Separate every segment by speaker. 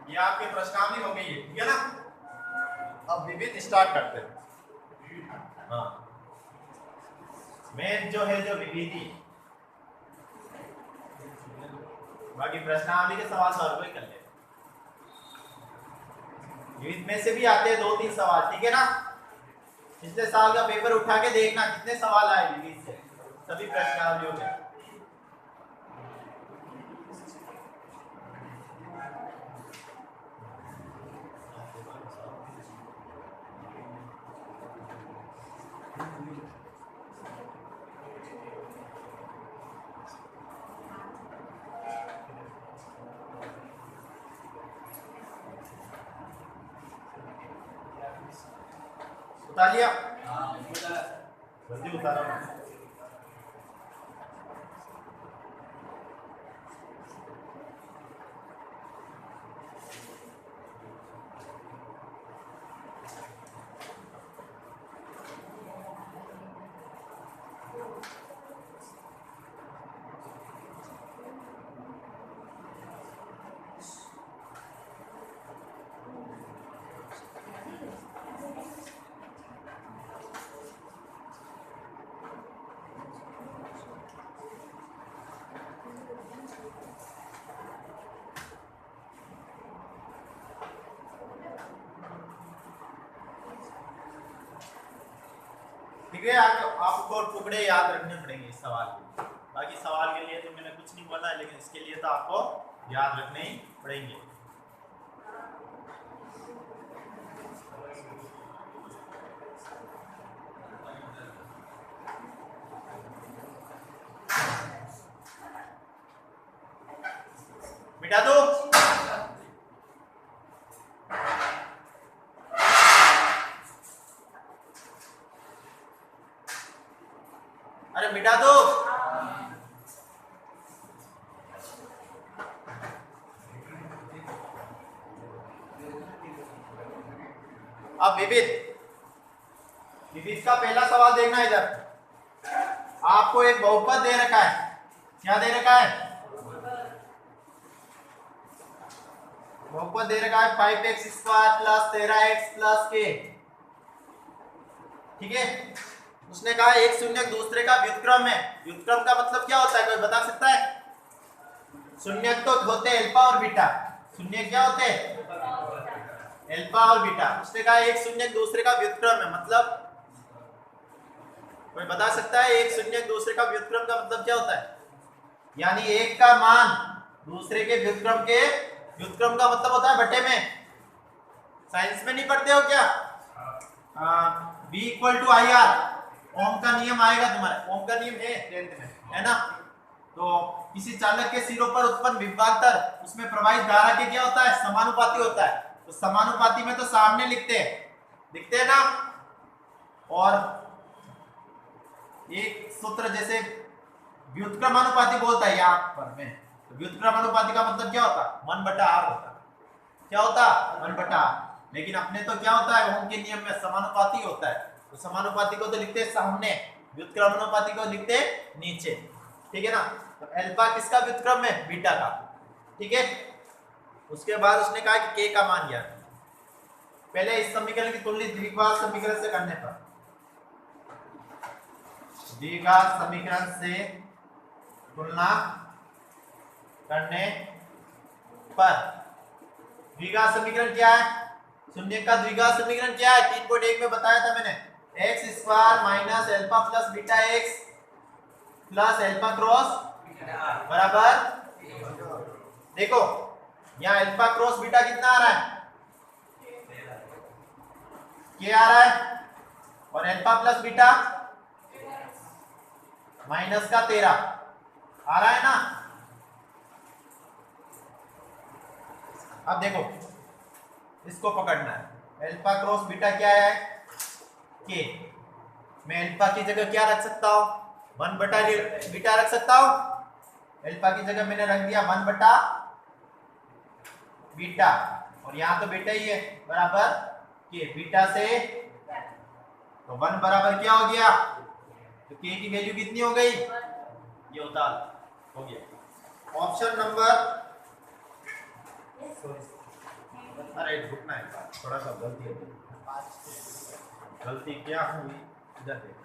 Speaker 1: ये आपकी प्रश्नावली हो गई है, ठीक है ना। अब विविध स्टार्ट करते हैं। हाँ, मेन जो है जो विविधि, बाकी प्रश्नावली के सवाल सॉल्व ही कर ले। विविध में से भी आते हैं 2-3 सवाल, ठीक है ना। पिछले साल का पेपर उठा के देखना कितने सवाल आए विविध से, सभी प्रश्नावलियों में। उतार लिया? जल्दी उतारो। ठीक है, आपको टुकड़े याद रखने पड़ेंगे इस सवाल के। बाकी सवाल के लिए तो मैंने कुछ नहीं बोला है, लेकिन इसके लिए तो आपको याद रखने ही पड़ेंगे। मिटा दो। अरे मिटा दो। अब विविध का पहला सवाल देखना इधर। आपको एक बहुपद दे रखा है। क्या दे रखा है? बहुपद दे रखा है 5x square plus 13x plus k। ठीक है, उसने कहा एक शून्य दूसरे का व्युत्क्रम है। व्युत्क्रम का मतलब क्या होता है, कोई बता सकता है? शून्य तो होते हैं अल्फा और बीटा। शून्य क्या होते हैं? अल्फा और बीटा। उसने कहा एक शून्य दूसरे का व्युत्क्रम है, मतलब कोई बता सकता है एक शून्य दूसरे का व्युत्क्रम का मतलब क्या होता है? यानी एक का मान दूसरे के व्युत्क्रम का मतलब होता है बटे में। साइंस में नहीं पढ़ते हो क्या? V = IR, ओम का नियम आएगा तुम्हारे। ओम का नियम है 10th में, है ना। तो किसी चालक के सिरों पर उत्पन्न विभवांतर उसमें प्रवाहित धारा के क्या होता है? समानुपाती होता है। तो समानुपाती में तो सामने लिखते हैं ना। और एक सूत्र जैसे व्युत्क्रमानुपाती बोलता है यहाँ पर में, तो व्युत्क्रमानुपाती का मतलब क्या होता? 1/r होता। क्या होता? 1/r। लेकिन अपने तो क्या होता है ओम के नियम में समानुपाती होता है। तो समानुपाती को तो लिखते हैं सामने, व्युत्क्रमानुपाती को लिखते हैं नीचे। ठीक है ना। तो अल्फा किसका व्युत्क्रम है? बीटा का। ठीक है। उसके बाद उसने कहा कि k का मान ज्ञात। पहले इस समीकरण की तुलना द्विघात समीकरण से करने पर, द्विघात समीकरण से तुलना करने पर, द्विघात समीकरण क्या है? शून्य का द्विघात समीकरण क्या है? 3.1 में बताया था मैंने। x² minus alpha plus beta x plus alpha cross बराबर, देखो यहाँ अल्फा क्रॉस बीटा कितना आ रहा है? क्या आ रहा है? और अल्फा प्लस बीटा माइनस का 13 आ रहा है ना। अब देखो इसको पकड़ना है। अल्फा क्रॉस बीटा क्या है? के। मैं अल्फा की जगह क्या रख सकता हूं? 1/बीटा रख सकता हूं। अल्फा की जगह मैंने रख दिया 1/बीटा, और यहाँ तो बीटा ही है बराबर के। बीटा से तो 1 बराबर क्या हो गया? तो के की वैल्यू कितनी हो गई? ये होता हो गया। ऑप्शन नंबर अरे रुकना है, थोड़ा सा गलती हो गई। गलती क्या हुई इधर देख।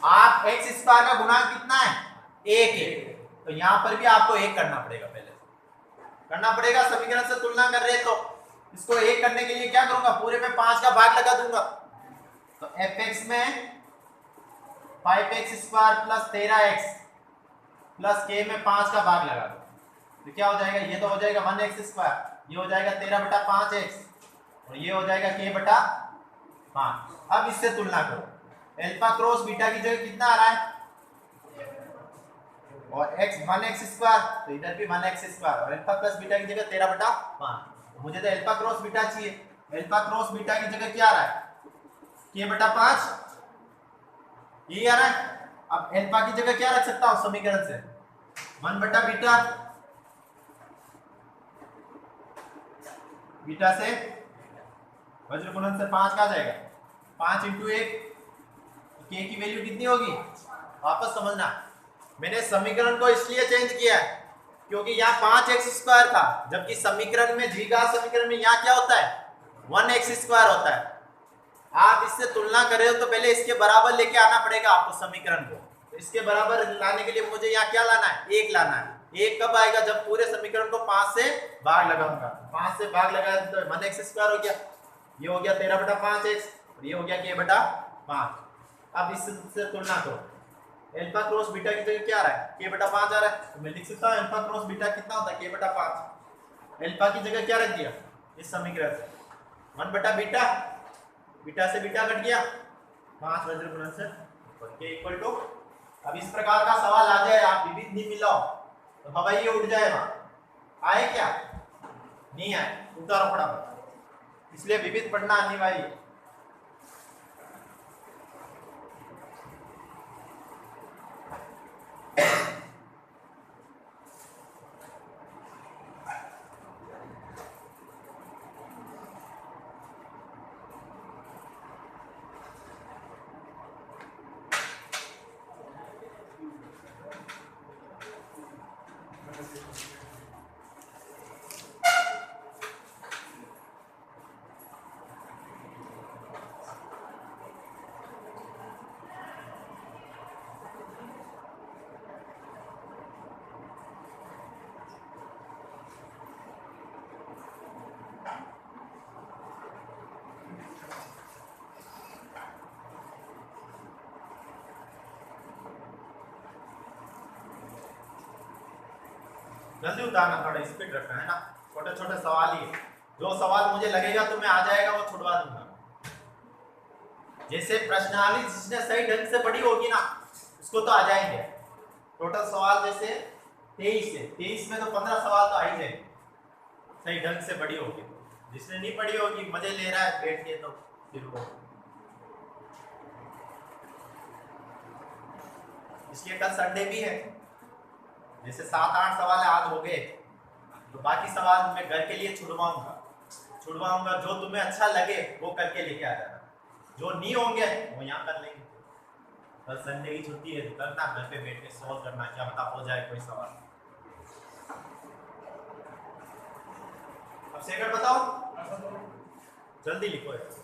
Speaker 1: आप एक्स स्क्वायर का गुणांक कितना है? एक है, तो यहाँ पर भी आपको एक करना पड़ेगा, पहले करना पड़ेगा। समीकरण से तुलना कर रहे हैं तो इसको एक करने के लिए क्या करूंगा, पूरे में 5 का भाग लगा दूंगा। तो एफ एक्स में 5x square plus 13x plus के में 5 का भाग लगा दो, तो क्या हो जाएगा, ये तो हो जाएगा 1x स्क्वायर, ये हो जाएगा 13/5x और ये हो जाएगा k बटा 5। अब इससे तुलना करो, अल्फा क्रॉस बीटा की जगह कितना आ रहा है, और x 1x स्क्वायर, तो इधर भी 1x स्क्वायर, और अल्फा प्लस बीटा की जगह 13/5। मुझे तो अल्फा क्रॉस बीटा चाहिए, अल्फा क्रॉस बीटा की जगह क्या आ रहा है, k/5, ये आ रहा है। अब अल्फा की जगह क्या रख सकता हूं समीकरण से, 1/बीटा, बीटा से वज्र गुणन से 5 का आ जाएगा, 5 × 1, के की वैल्यू कितनी होगी, वापस समझना। मैंने समीकरण को इसलिए चेंज किया है क्योंकि यहाँ 5x स्क्वायर था, जबकि समीकरण में द्विघात समीकरण में यहाँ क्या होता है, 1x स्क्वायर होता है। आप इससे तुलना कर रहे हो तो पहले इसके बराबर लेके आना पड़ेगा आपको समीकरण को। तो इसके बराबर लाने के लिए मुझे यहाँ क्या लाना है, 1 लाना है। 1 कब आएगा, जब पूरे समीकरण को 5 से भाग लगाऊंगा। 5 से भाग लगाया तो 1x स्क्वायर हो गया, ये हो गया 13/5x और ये हो गया k/5। अब इससे तुलना करो, अल्फा क्रॉस बीटा की जगह क्या आ रहा है, k/5 आ रहा है, तो मैं लिख सकता हूँ अल्फा क्रॉस बीटा कितना होता है, k/5। अल्फा की जगह क्या रख दिया इस समीकरण से, 1/बीटा, बीटा से बीटा कट गया, 5 वज्र गुणन से k इक्वल टू। अब इस प्रकार का सवाल आ जाए, आप विविध नहीं मिलाओ तो हवाई ये उड़ जाएगा, आए क्या नहीं आए, उतारो फटाफट, इसलिए विविध पढ़ना अनिवार्य है। जल्दी उतारना, थोड़ा स्पीड रखना है ना, छोटे छोटे सवाल ही, जो सवाल मुझे लगेगा तुम्हें आ जाएगा वो छुड़वा दूंगा। जैसे प्रश्नावली जिसने सही ढंग से पढ़ी होगी ना उसको तो आ जाएंगे। टोटल सवाल जैसे 23 है, 23 में तो 15 सवाल तो आ ही जाएंगे, सही ढंग से पढ़ी होगी। जिसने नहीं पढ़ी होगी, मजे ले रहा है बैठ के, तो फिर वो, इसलिए कल संडे भी है, जैसे 7-8 सवाल आज हो गए तो बाकी सवाल मैं घर के लिए छुड़वाऊंगा। जो तुम्हें अच्छा लगे वो करके लेके आ जाना, जो नहीं होंगे वो यहाँ कर लेंगे। कल संडे की छुट्टी है तो करना, घर पे बैठ के सॉल्व करना, क्या पता हो जाए कोई सवाल। अब सेकंड बताओ, जल्दी लिखो यार।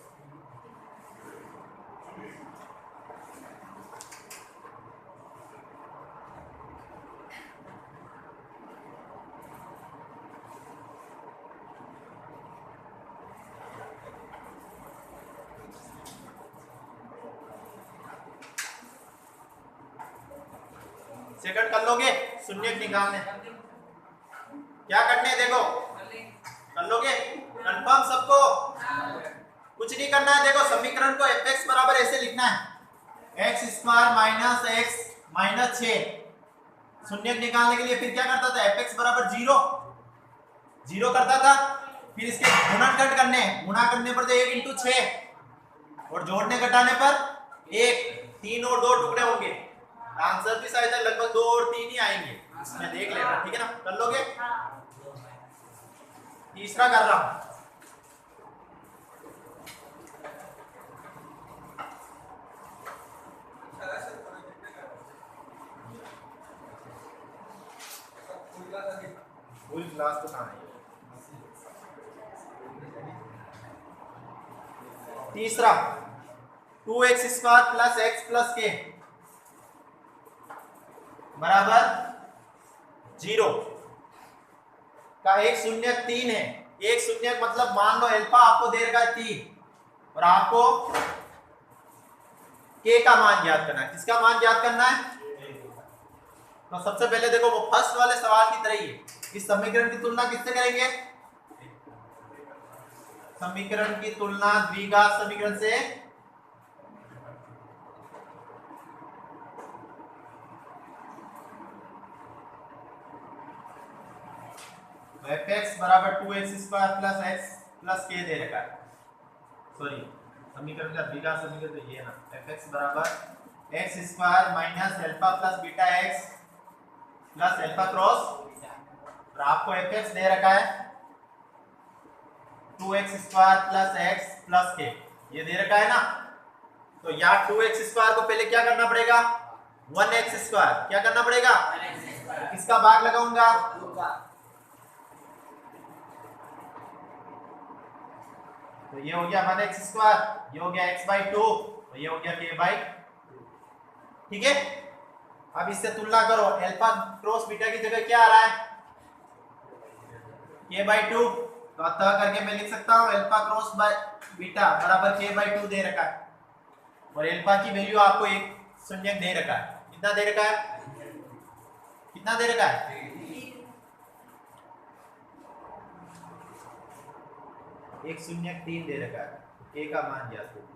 Speaker 1: सेकंड कर लोगे, शून्य निकालने क्या करने, देखो कर लोगे कंफर्म सबको, कुछ नहीं करना है। देखो समीकरण को fx बराबर ऐसे लिखना है, x square minus x minus 6, शून्य निकालने के लिए फिर क्या करता था, fx बराबर 0 करता था, फिर इसके गुणनखंड करने, गुणा करने पर तो 1 × 6 और जोड़ने घटाने पर 1, 3 और 2 टुकड़े होंगे। आंसर भी शायद लगभग 2 और 3 ही आएंगे, इसमें देख लेना, ठीक है ना, कर लोगे। तीसरा कर रहा हूं, पूरी क्लास तो कहाँ है। तीसरा 2x² प्लस x प्लस के बराबर 0 का एक शून्यक 3 है। एक शून्यक मतलब मान लो अल्फा आपको दे रखा है 3 और आपको के का मान ज्ञात करना है। किसका मान ज्ञात करना है? तो सबसे पहले देखो वो फर्स्ट वाले सवाल की तरह ही है। इस समीकरण की तुलना किससे करेंगे? समीकरण की तुलना द्विघात समीकरण से fx बराबर 2x² प्लस x प्लस के दे रखा है। सॉरी समीकरण का द्विघात समीकरण तो ये है ना, fx बराबर x² minus alpha plus beta x plus alpha cross और आपको fx दे रखा है 2x² प्लस x प्लस के, ये दे रखा है ना। तो या 2x² को पहले क्या करना पड़ेगा? 1x²। क्या करना पड़ेगा? किसका भाग लगाऊंगा? तो ये हो गया 1x², ये हो गया x/2 और ये हो गया k/2। ठीक है, अब इससे तुलना करो। अल्फा क्रॉस बीटा की जगह क्या आ रहा है? k/2। तो अतः करके मैं लिख सकता हूं अल्फा क्रॉस बीटा बराबर k/2 दे रखा है और अल्फा की वैल्यू आपको एक शून्यक दे रखा है। कितना दे रखा है? कितना दे रखा है? एक शून्यक 3 दे रखा है। के का मान ज्ञात करो।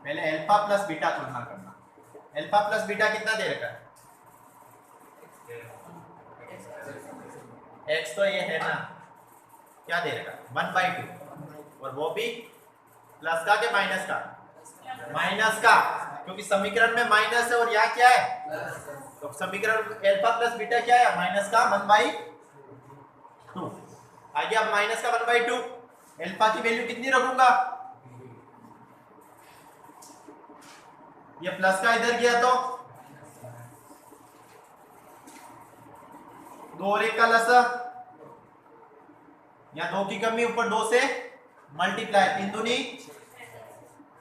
Speaker 1: पहले अल्फा प्लस बीटा तुलना करना। अल्फा प्लस बीटा कितना दे रखा है? x तो ये है ना, क्या दे रखा? 1/2 और वो भी प्लस का के माइनस का? माइनस का, क्योंकि समीकरण में माइनस है और यहाँ क्या है? तो समीकरण अल्फा प्लस बीटा क्या है? माइनस का 1/2। आगे अब माइनस का 1/2 अल्फा की वैल्यू कितनी रखूंगा? ये प्लस का इधर गया तो 2 और 1 का लसा या 2 की कमी ऊपर 2 से मल्टीप्लाई, 3 दूनी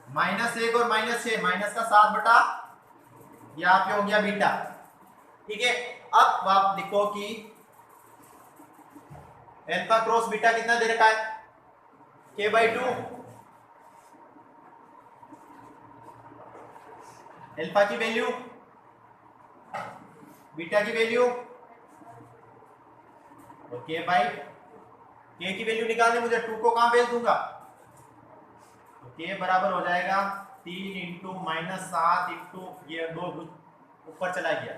Speaker 1: -1 और -6 माइनस का 7 बटा ये आपके हो गया बीटा। ठीक है, अब आप लिखो कि अल्फा क्रॉस बीटा कितना दे रखा है? k/2। अल्फा की वैल्यू, बीटा की वैल्यू और k की वैल्यू निकालनी मुझे 2 को कहां भेज दूंगा? तो k बराबर हो जाएगा 3 इंटू -7 इंटू ये 2 ऊपर चला गया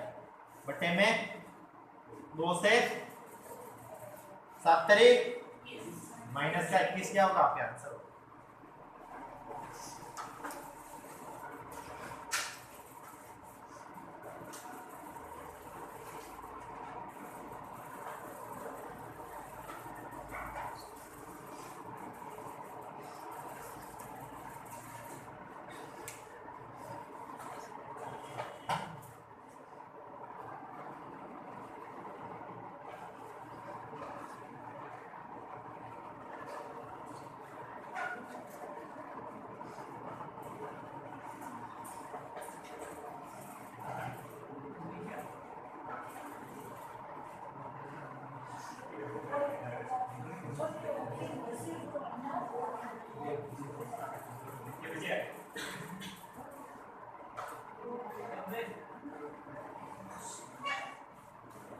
Speaker 1: बटे में 2 से 7 माइनस का 21 क्या होगा आपके आंसर?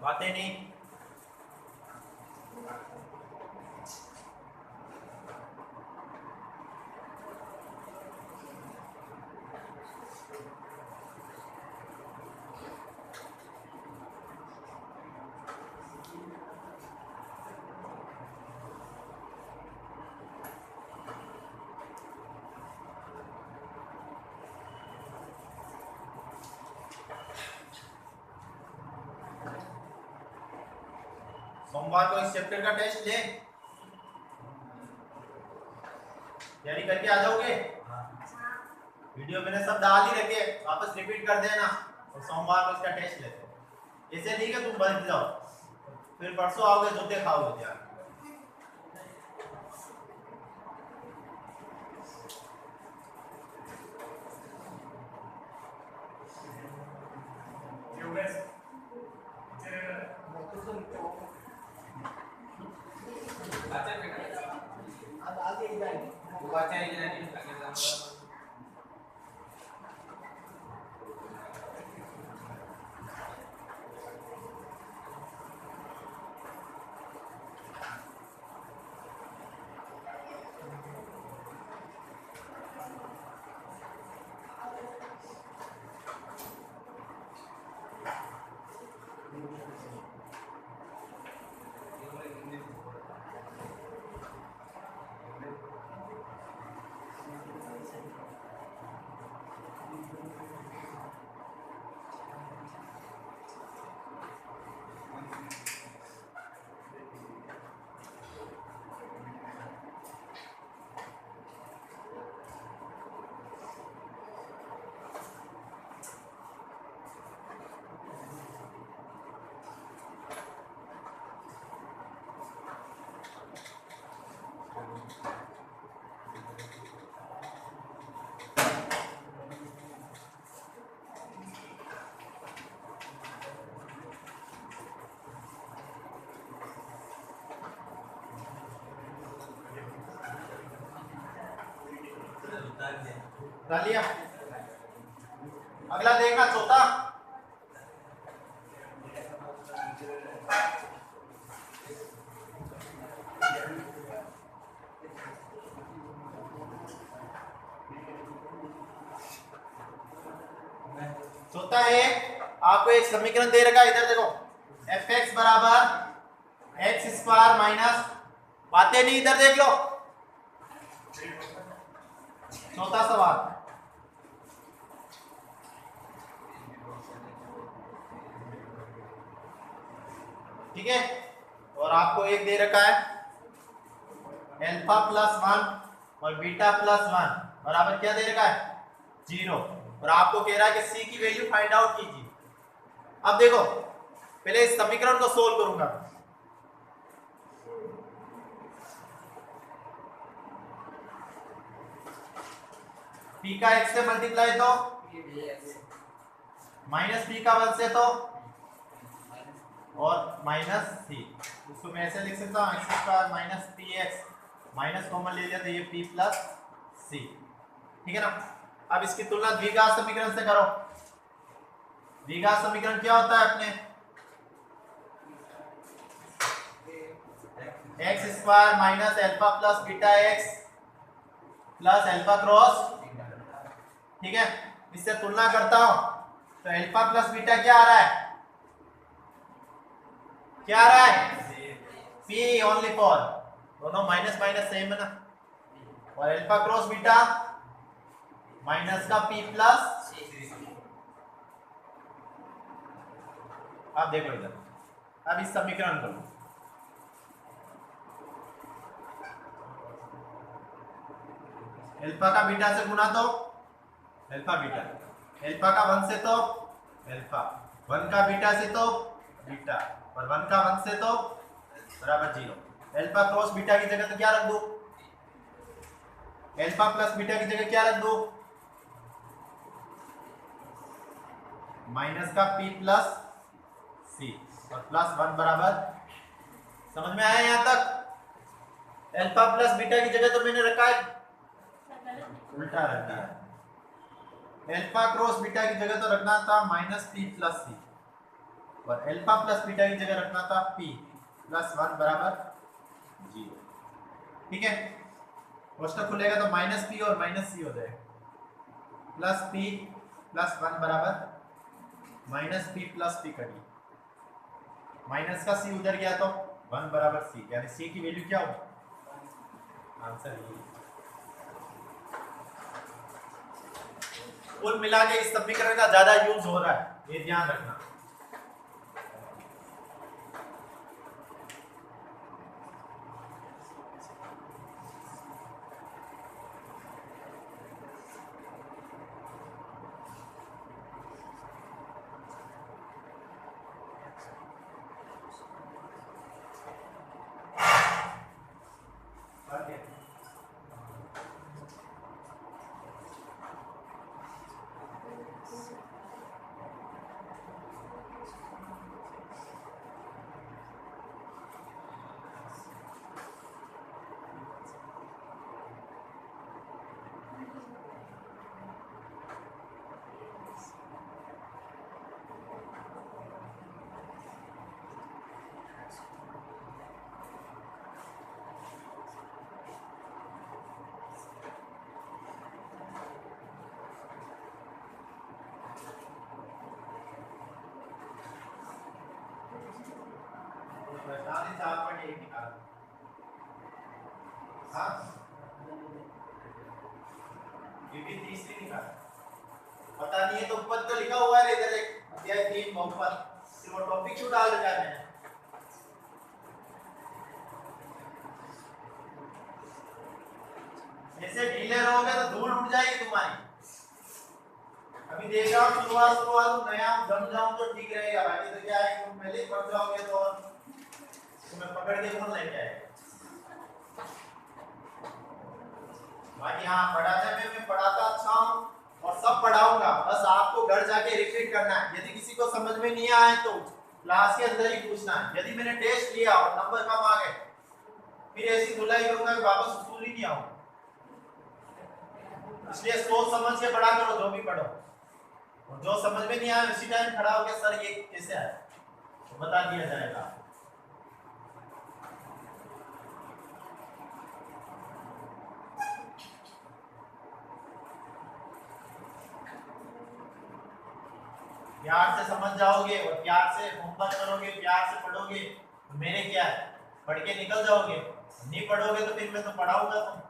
Speaker 1: बातें नहीं। सोमवार को इस चैप्टर का टेस्ट ले, तैयारी करके आ जाओगे। वीडियो मैंने सब डाल ही रखे, वापस कंप्लीट कर देना और सोमवार को इसका टेस्ट लेते हो। इसे ठीक है, तुम बच जाओ, फिर परसों आओगे जूते खाओगे यार। डालिया अगला देखना चौथा। चौथा है, आपको एक समीकरण दे रखा है, इधर देखो एफ एक्स बराबर एक्स स्क्वायर माइनस, बातें नहीं इधर देख लो। चौथा सवाल, ठीक है, और आपको एक दे रखा है अल्फा प्लस 1 और बीटा प्लस 1 बराबर क्या दे रखा है 0, और आपको कह रहा है कि सी की वैल्यू फाइंड आउट कीजिए। अब देखो पहले इस समीकरण को सोल्व करूंगा। पी का x से मल्टीप्लाई तो माइनस पी का 1 से तो और माइनस सी, इसको मैं ऐसे लिख सकता हूँ x square minus P x, minus common ले लिया तो ये पी प्लस सी, ठीक है ना। अब इसकी तुलना द्विघात समीकरण से करो। द्विघात समीकरण क्या होता है अपने x square minus alpha plus beta x plus alpha cross, ठीक है। इससे तुलना करता हूं तो अल्फा प्लस बीटा क्या आ रहा है, क्या आ रहा है पी ओनली फॉर, दोनों माइनस माइनस सेम है ना, और अल्फा क्रॉस बीटा माइनस का पी प्लस। अब देखो इधर, अब इस समीकरण को अल्फा का बीटा से गुना तो अल्फा बीटा, अल्फा का 1 से तो अल्फा, 1 का बीटा से तो बीटा, और 1 का 1 से तो बराबर 0। अल्फा क्रॉस बीटा की जगह तो क्या रख दो, अल्फा प्लस बीटा की जगह क्या रख दो माइनस का पी प्लस सी, और प्लस 1 बराबर, समझ में आया यहां तक। अल्फा प्लस बीटा की जगह तो मैंने रखा है उल्टा रख दिया, अल्फा क्रॉस बीटा की जगह तो रखना था माइनस पी प्लस सी, और अल्फा प्लस बीटा की जगह रखना था पी प्लस 1 बराबर 0, ठीक है। कोष्टक खुलेगा तो माइनस पी और माइनस सी हो जाएगा, प्लस पी प्लस 1 बराबर माइनस पी प्लस पी कटी, माइनस का सी उधर गया तो 1 बराबर सी, यानी सी की वैल्यू क्या होगी, आंसर ये। कुल मिला के इस समीकरण का ज्यादा यूज हो रहा है, ये ध्यान रखना। वैशाली 4.1 निकाल। हाँ ये भी तीसरी निकाल। पता नहीं है तो ऊपर तो लिखा हुआ है इधर एक अध्याय 3 बहुपद, सिर्फ वो टॉपिक क्यों डाल रखा है मैंने। ऐसे ढीले रहोगे तो धूल उड़ जाएगी तुम्हारी। अभी देख रहा हूँ शुरुआत नया जम जाऊं तो ठीक रहेगा, बाकी तो क्या है तुम पहले ही पढ़ जाओगे तो तुम्हें पकड़ के कौन लेके आएगा। बाकी हाँ पढ़ाने में मैं पढ़ाता अच्छा हूँ और सब पढ़ाऊंगा, बस आपको घर जाके रिपीट करना है। यदि किसी को समझ में नहीं आए तो क्लास के अंदर ही पूछना है। यदि मैंने टेस्ट लिया और नंबर कम आ गए फिर ऐसी धुलाई करूंगा कि वापस स्कूल ही नहीं आऊंगा। इसलिए सोच समझ के पढ़ा करो जो भी पढ़ो, और जो समझ में नहीं आया उसी टाइम खड़ा होकर सर ये कैसे आया तो बता दिया जाएगा। प्यार से समझ जाओगे और प्यार से होमवर्क करोगे, प्यार से पढ़ोगे तो मेरे क्या है पढ़ के निकल जाओगे। नहीं पढ़ोगे तो फिर मैं तो पढ़ाऊंगा तुम।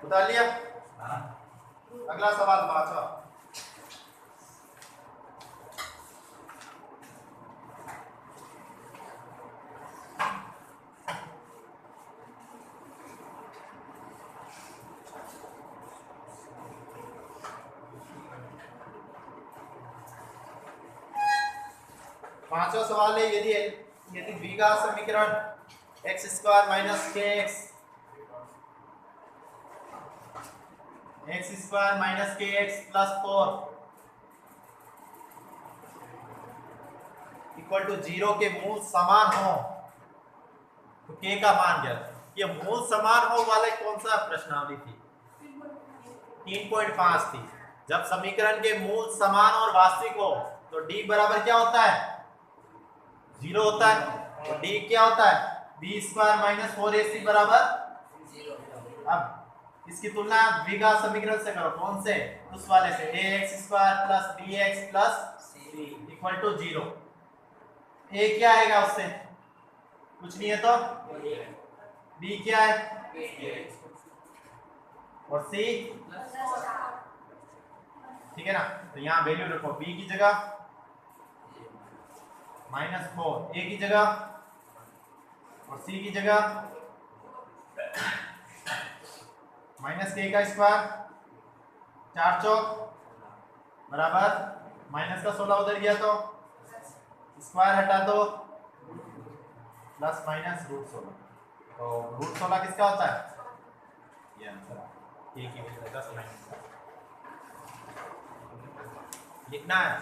Speaker 1: बता लिया। अगला सवाल 5वां। पांचवा सवाल है यदि यदि द्विघात समीकरण x² minus kx x² minus kx plus 4 equal to 0 के मूल समान हो तो k का मान क्या है। ये मूल समान हो वाले कौन सा प्रश्नावली थी 3.5 थी। जब समीकरण के मूल समान और वास्तविक हो तो d बराबर क्या होता है 0 होता है। तो d क्या होता है b² माइनस 4ac बराबर 0। अब इसकी तुलना द्विघात समीकरण से करो, कौन से उस वाले से ax² plus bx plus c equal to 0। a क्या आएगा उससे कुछ नहीं है तो b क्या है और c ठीक है ना। तो यहाँ वैल्यू रखो b की जगह -4, a की जगह और c की जगह -k का स्क्वायर 4 चौक बराबर माइनस का 16 उधर गया तो स्क्वायर हटा दो प्लस माइनस √16। तो √16 किसका होता है ये आंसर a की वजह 10 माइनस लिखना है।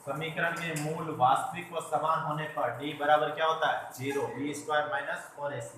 Speaker 1: समीकरण के मूल वास्तविक व समान होने पर d बराबर क्या होता है 0 b² माइनस 4ac।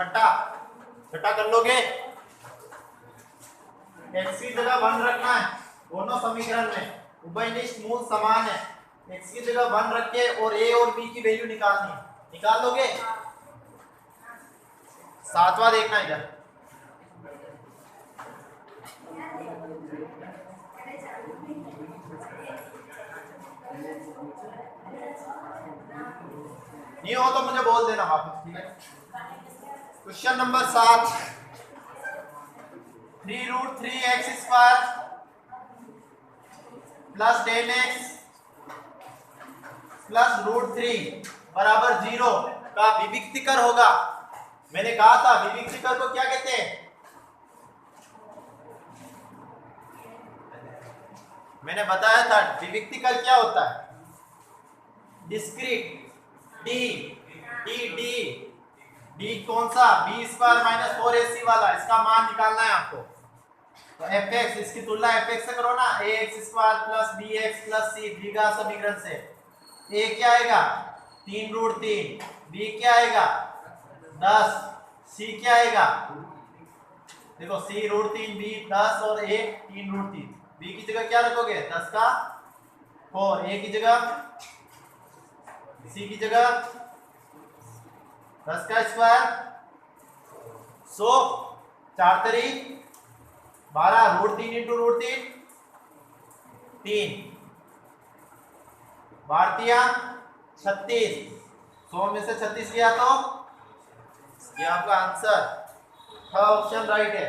Speaker 1: छठा छठा कर लोगे। x की जगह 1 रखना है, दोनों समीकरण में उभयनिष्ठ मूल समान है। x की जगह 1 रख के और a और b की वैल्यू निकालनी है, निकाल लोगे। सातवां देखना इधर, नहीं हो तो मुझे बोल देना वापस, ठीक है। Question number 7, 3√3x² plus 10x plus √3 बराबर 0 का विविक्तिकर होगा। मैंने कहा था विविक्तिकर को क्या कहते हैं, मैंने बताया था विविक्तिकर क्या होता है। Discrete D D D D कौन सा, b² - 4ac वाला, इसका मान निकालना है आपको। तो fx, इसकी तुलना fx से करो ना, ax² plus bx plus c द्विघात समीकरण से। a क्या आएगा 3√3, b क्या आएगा 10, c क्या आएगा, देखो c √3, b 10 और a 3√3। b की जगह क्या रखोगे 10 का 4, a की जगह, c की जगह 10 का स्क्वायर, 100 4 3 12, √3 इंटू √3 3, भारतीय 36, 100 में से 36 गया तो ये आपका आंसर, थर्ड ऑप्शन राइट है।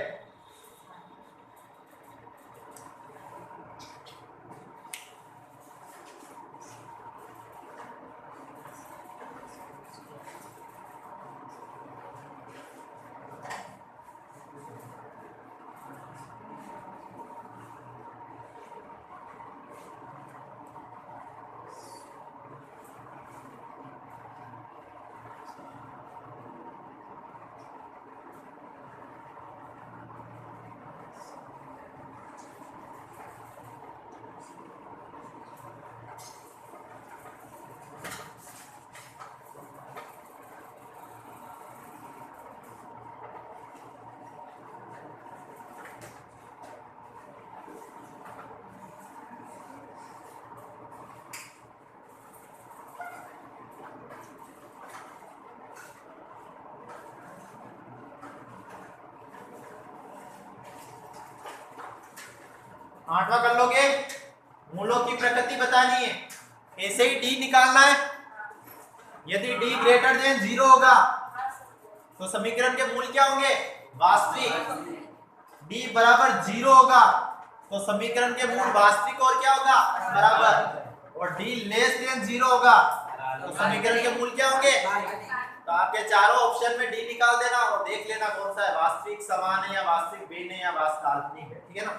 Speaker 1: आठवां कर लोगे, मूलों की प्रकृति बतानी है, ऐसे ही डी निकालना है। यदि डी ग्रेटर देन 0 होगा तो समीकरण के मूल क्या होंगे वास्तविक, डी बराबर 0 होगा तो समीकरण के मूल वास्तविक और क्या होगा बराबर, और डी लेस देन 0 होगा तो समीकरण के मूल क्या होंगे। तो आपके चारों ऑप्शन में डी निकाल देना और देख लेना कौन सा है वास्तविक, समान है या वास्तविक भिन्न है या वास्तविक काल्पनिक है, ठीक है ना।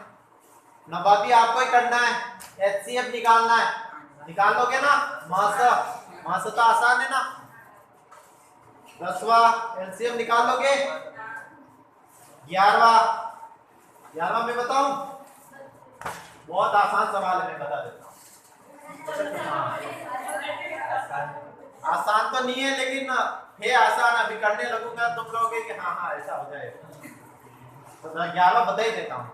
Speaker 1: नवाबी आपको ही करना है, HCF निकालना है, निकाल लोगे ना। महस तो आसान है ना। 10वां LCM निकाल लोगे। 11वां में बताऊं, बहुत आसान सवाल है, मैं बता देता हूं। आसान तो नहीं है लेकिन है आसान, अभी करने लगूंगा तुम कहोगे कि हाँ हाँ ऐसा हो जाएगा। तो 11वां बता ही देता हूं।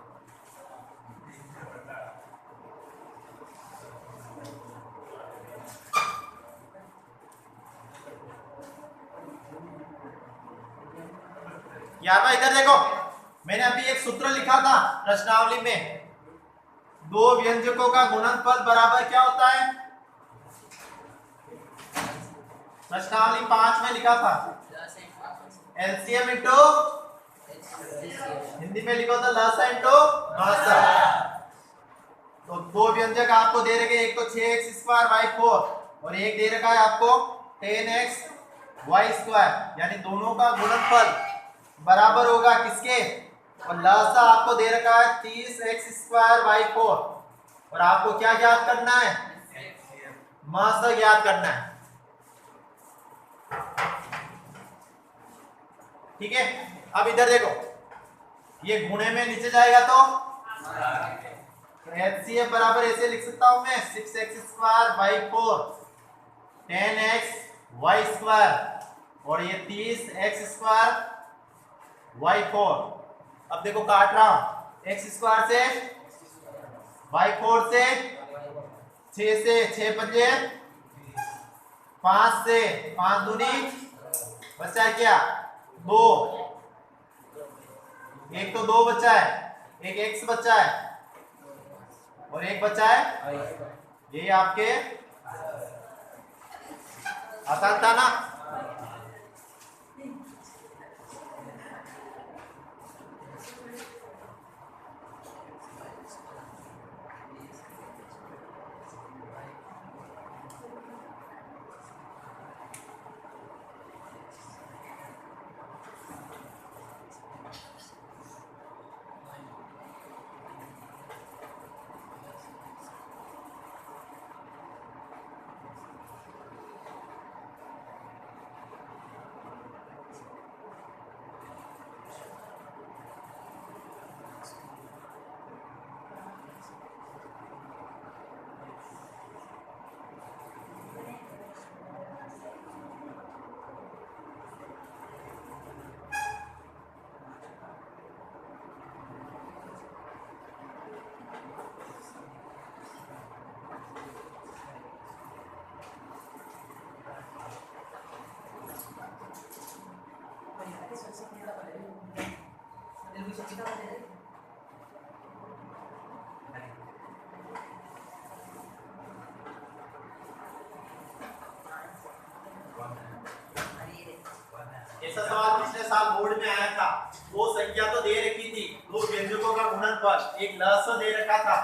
Speaker 1: यार इधर देखो, मैंने अभी एक सूत्र लिखा था प्रश्नावली में, दो व्यंजकों का गुणनफल बराबर क्या होता है। प्रश्नावली 5 में लिखा था LCM इंटू, हिंदी में लिखो तो लसा इंटू महसा। तो दो व्यंजक आपको दे रखे, एक तो 6x² y4 और एक दे रखा है आपको 10x y², यानी दोनों का गुणनफल बराबर होगा किसके, और लसा आपको दे रखा है 30x² y4 और आपको क्या ज्ञात करना है, महसा ज्ञात करना है, ठीक है। अब इधर देखो, ये गुणे में नीचे जाएगा तो HCF बराबर ऐसे लिख सकता हूं मैं 6x² y4 10x y² और ये 30x² y4। अब देखो काट रहा हूं, x स्क्वायर से y4 से 6 से 6 पंजे 5 से 5 दूनी बचा है क्या 2, एक तो 2 बचा है, एक x बचा है और एक बचा है, ये आपके आसान था ना। ऐसा सवाल पिछले साल बोर्ड में आया था, वो संख्या तो दे रखी थी, दो व्यंजकों का गुणनफल, एक लस दे रखा था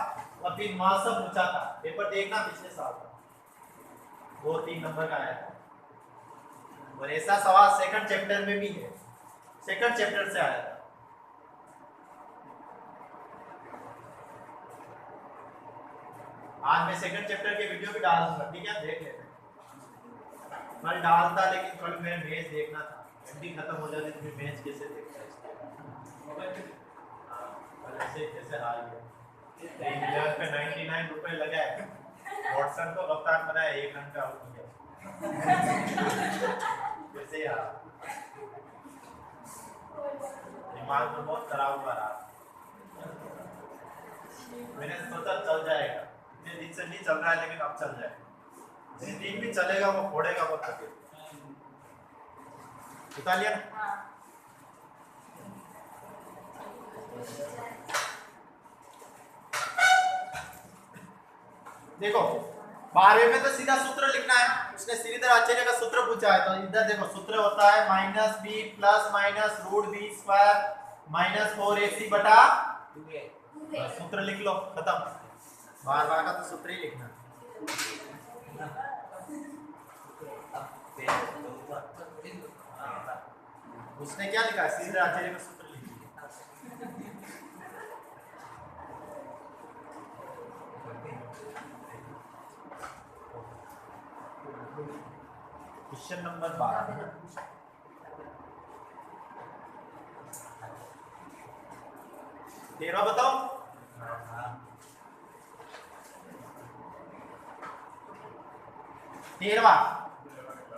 Speaker 1: और फिर मास पूछा था। पेपर देखना पिछले साल 2-3 नंबर का आया था। और ऐसा सवाल सेकंड चैप्टर में भी है, सेकंड चैप्टर से आया था। आज मैं सेकंड चैप्टर के वीडियो भी डाल दूंगा, ठीक है, देख लेते हैं। मैं डालता लेकिन कल मेरे मैच देखना था, एमडी खत्म हो जाती तो फिर मैच कैसे देखता ऐसे कैसे हार गया। इंग्लैंड पे 99 रुपए लगाए, वॉटसन को कप्तान बनाया, 1 घंटा आउट हो गया कैसे यार, दिमाग तो बहुत खराब हुआ रहा। मैंने सोचा चल जाएगा, इतने दिन से नहीं चल रहा है लेकिन अब चल जाएगा। जिस दिन भी चलेगा वो फोड़ेगा वो थके। उतार लिया ना। देखो 12वें में तो सीधा सूत्र लिखना है, उसने श्रीधर आचार्य का सूत्र पूछा है, तो इधर देखो सूत्र होता है -b plus minus root B square minus 4ac बटा 2a। सूत्र लिख लो, खत्म। बार बार का तो सूत्र ही लिखना। उसने क्या लिखा, श्रीधर आचार्य का सूत्र लिख लिया। क्वेश्चन नंबर 12 13 बताओ।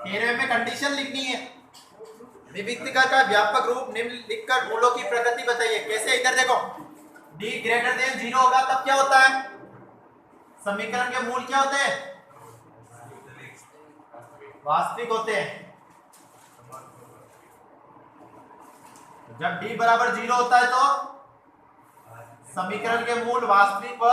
Speaker 1: 13वें में कंडीशन लिखनी है। विविक्तिका का व्यापक रूप निम्न लिखकर मूलों की प्रकृति बताइए। कैसे, इधर देखो d ग्रेटर देन 0 होगा तब क्या होता है, समीकरण के मूल क्या होते हैं, वास्तविक होते हैं। जब d बराबर 0 होता है तो समीकरण के मूल वास्तविक व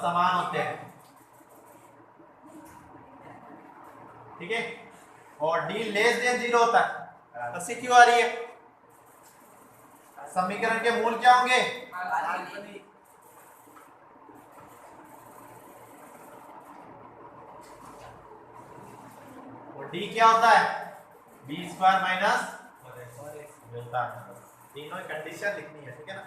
Speaker 1: समान होते हैं, ठीक है। और d लेस देन 0 होता है, ऐसी क्यों आ रही है, समीकरण के मूल क्या होंगे, और d क्या होता है, b स्क्वायर माइनस तीनों कंडीशन लिखनी है, ठीक है ना।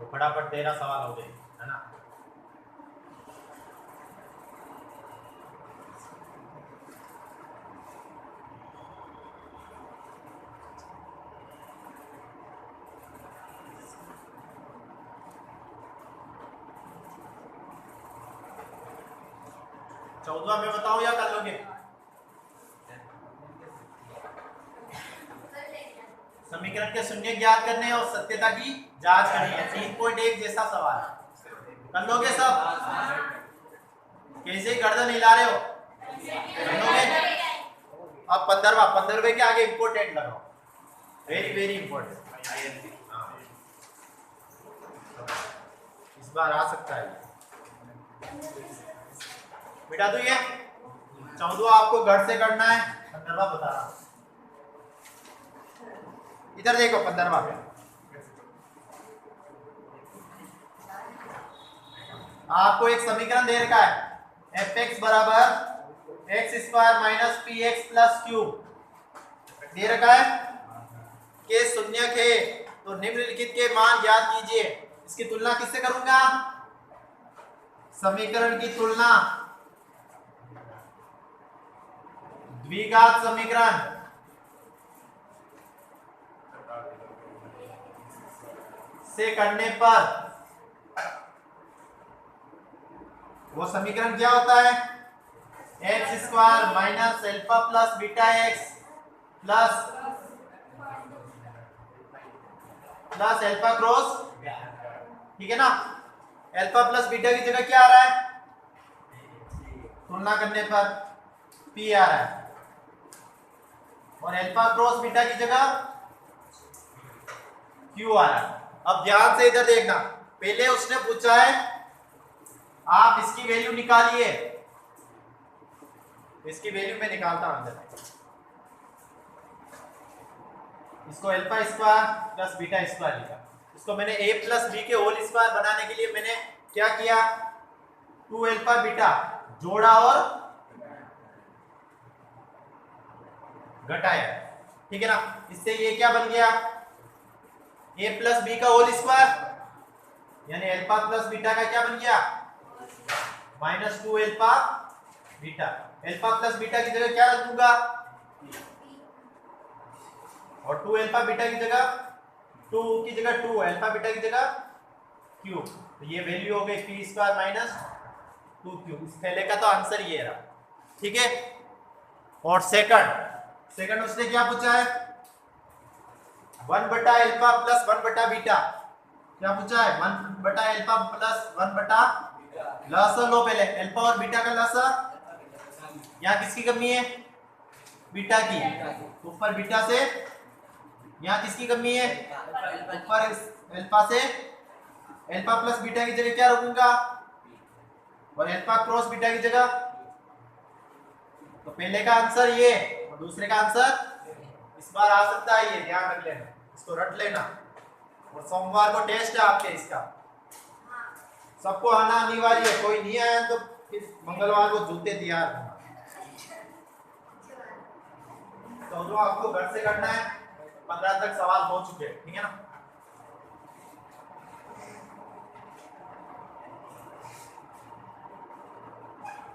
Speaker 1: तो फटाफट 13 सवाल हो गए, है ना। चौदवा में बताओ या कर लोगे? समीकरण के शून्य ज्ञात करने और सत्यता की जांच करनी है। 3.1 जैसा सवाल कर लोगे सब? कैसे गर्दन हिला रहे हो? कर लोगे? अब 15वें के आगे इंपोर्टेंट लगाओ, वेरी वेरी इंपोर्टेंट। इस बार आ सकता है बेटा। तो ये 14वां आपको घर से करना है, 15वां बता रहा हूं। इधर देखो 15वां पे आपको एक समीकरण दे रखा है, fx बराबर X square minus P X plus cube दे रखा है। के शून्य के तो निम्नलिखित के मान ज्ञात कीजिए। इसकी तुलना किससे करूंगा? समीकरण की तुलना द्विघात समीकरण से करने पर वो समीकरण क्या होता है? X square minus alpha plus beta x plus alpha cross, ठीक है ना। अल्फा प्लस बीटा की जगह क्या आ रहा है? तुलना करने पर पी आ रहा है, और अल्फा क्रॉस बीटा की जगह क्यू आ रहा है। अब ध्यान से इधर देखना, पहले उसने पूछा है आप इसकी वैल्यू निकालिए, इसकी वैल्यू में निकालता हूं अंदर। इसको alpha square plus beta square लिखा, इसको मैंने a प्लस बी के होल स्क्वायर बनाने के लिए मैंने क्या किया? 2 अल्फा बीटा जोड़ा और घटाया, ठीक है ना। इससे ये क्या बन गया? a प्लस बी का होल स्क्वायर, यानी अल्फा प्लस बीटा का क्या बन गया? Minus 2 alpha beta. Alpha plus beta की जगह क्या रखूंगा? और 2 अल्फा बीटा की जगह 2 की जगह 2 अल्फा बीटा की जगह क्यूब, तो ये वैल्यू हो गई पी स्क्वायर माइनस 2 क्यूब। इस पहले का तो आंसर ये रहा, ठीक है। और सेकंड उसने क्या पूछा है? 1 बटा अल्फा प्लस 1 बटा बीटा। क्या पूछा है? 1 बटा अल्फा प्लस 1 बटा, लसा लो पहले, अल्फा और बीटा का लसा। यहाँ किसकी कमी है? बीटा की। ऊपर बीटा से, यहाँ किसकी कमी है? ऊपर अल्फा से। अल्फा प्लस बीटा की जगह क्या रखूंगा? और अल्फा क्रॉस बीटा की जगह। तो पहले का आंसर ये और दूसरे का आंसर इस बार आ सकता है, ये ध्यान रख लेना, इसको रट लेना। और सोमवार को टेस्ट है आपके इसका, सबको आना अनिवार्य है। कोई नहीं आया तो फिर मंगलवार को जूते तैयार करना। तो आपको घर से करना है, 15 तक सवाल हो चुके हैं, ठीक है ना।